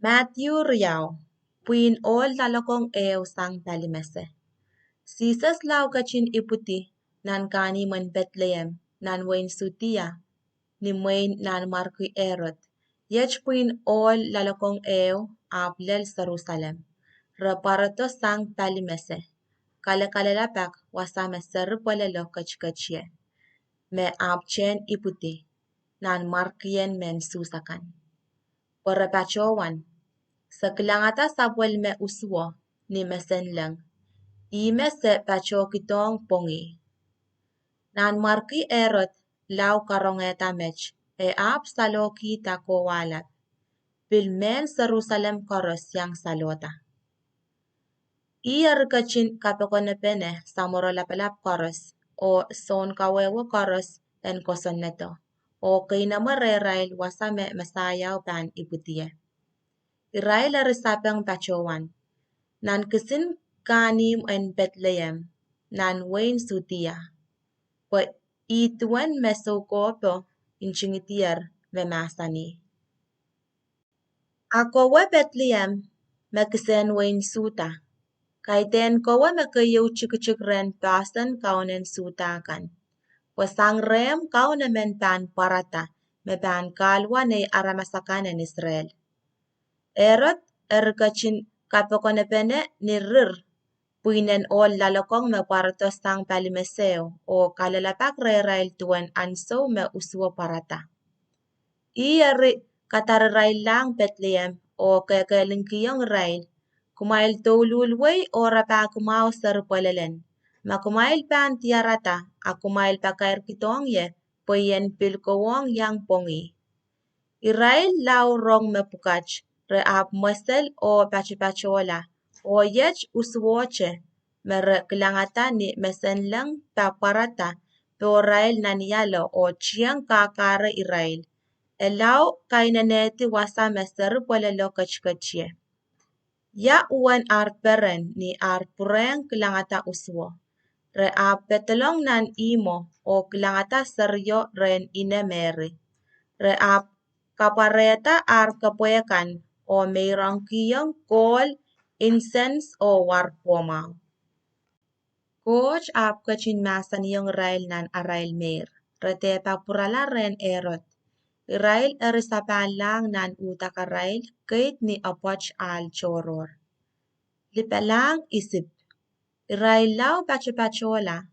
Matthew riau, puin ol lalokong eo sang palimese. Jesus lau kachin iputi, nan kani man Bethlehem, nan wain sutia, ni main nan marki erot. Yech puin ol lalokong eo, ablel Jerusalem. Reparato sang palimese. Kale lapak wasame serupolelo kachkachye. Me abchen iputi, nan markien men susakan. Perapachowan. Sakilangata sabwel me uswo ni mesenleng. Ime se pacho kitong pongi. Nan marki erot lau karongeta mech. E ap saloki tako walat. Pilmen Jerusalem koros yang salota. Iyer kachin kapekonepene samoro lapelap koros. O son kawewo koros en kosoneto. O kainamare rail wasame masayaw pan iputie. Israel risapang pachowan. Nan kisin kanim en Bethlehem. Nan wain sutia. Pa ituan mesokopo inchingitier me masani. Akowe Bethlehem mekisen wain suta. Kaiten kowe mekayu chik ren pasan kaunen sutakan. Wasang rem kaunen men pan parata me pan kalwa ne aramasakanen Israel. Erot erkachin kapekonepene ni rir. Puinen ol lalokong me parato sang palimeseo o kalalapak rail tuan anso me uswo parata. Iyari katarail lang Bethlehem o kekelingkiyong rail. Kumail tolulway o rapakumao serpolelen. Makumail pan tiarata akumail pakair kitong ye poyen pilkowong yang pongi. Irail lau rong me pukach. Re ap mesel o pachipachola. O yech uswoche. Mere kilangata ni mesenlang paparata. Pe rail naniyalo o chiang kakare irail. Elau kainaneti wasa meseru polelo kachkachye. Ya uwan arperen ni arpureng kilangata uswo. Re ap petelong nan imo o kilangata seryo ren inemeri. Re ap kapareta ar kapuekan o meirangkiyong kol, incense o warpomao. Koch ap kachin masan yung rail nan arail mer. Rete papurala ren erot. Rail erisapan lang nan utaka rail kait ni apoch al choror. Lipalang isip. Rail lau pachola.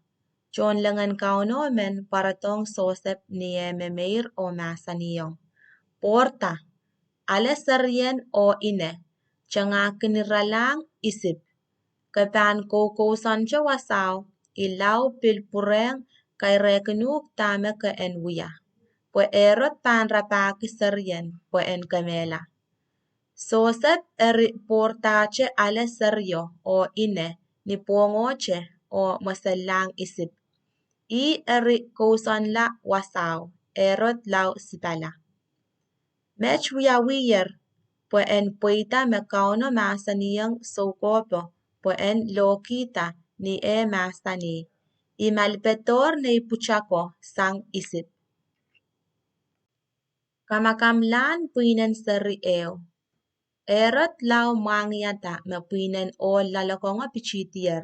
John lengan kauno men paratong sosep ni memeir o masaniyong. Porta. Alesarien o ine. Changa kiniralang isip. Kapan kokosan wasaw. Ilaw pilpureng kay rekenuk tame ka enwia. Pwe erot pan rapaki sarien pwe en kamela. Sosep eri portache alesario o ine ni pongoche o masalang isip. I eri kosan la wasaw erot lau sipala. Mech wiyer pwe en puita me kauno masaniyang sokopo pwe en lokita ni e masani. I malpetor ni puchako sang isip. Kamakamlan puinen seri eo. Erot lau mangyata me puinen o lalokonga pichitier.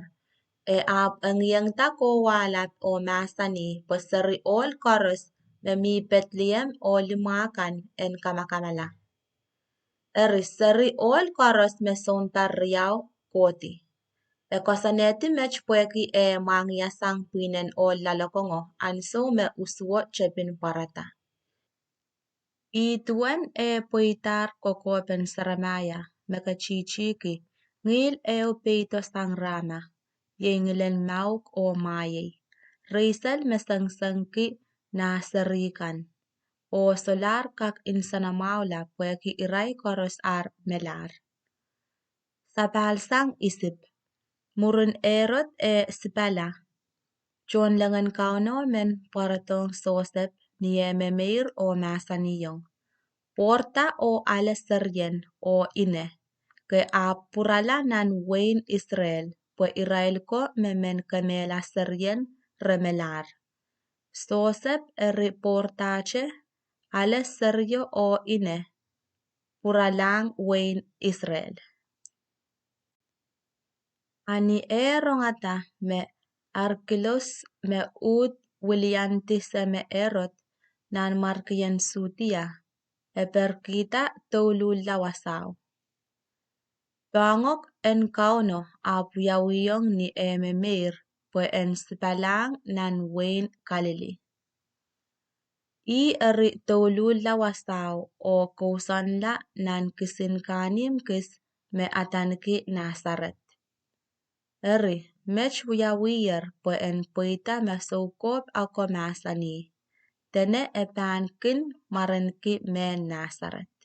E ap angyang tako walat o masani po seri ol koros me mi Bethlehem o limakan en kamakamala. Eri seri ol koros me sontar riau koti. E kosaneti mech pueki e mangyasang puinen o lalokongo anso me uswo chepin parata. Ituen e poitar kokopen saramaya mekachichiki ngil eo peito sang rama yengilen mauk o mayay reisel mesangsangki na sarikan o solar kak insanamaula pueki iray koros ar melar. Sapal sang isip murun erot e sipala John lengan kauno men paratong sosep ni memeir o masaniyong. Porta o alesarien o ine. Ke apurala nan wain Israel. Pwe Israel ko memen kamela sarien remelar. Sosep eri portache alesario o ine. puralang wein Israel. Ani rongata me Arkelos me ut Williantisa me erot nan markian sutia perkita toululla wasau. Bangok en kauno apuyawiyong ni meir po en sipalang nan wein Galili. I eri toululla wasau o kousanla nan kisinkanim kis me atanki Nazaret. Eri mech wiyawiyar po en poita me sokop ako masani. Tene epankin marenki me Nazaret.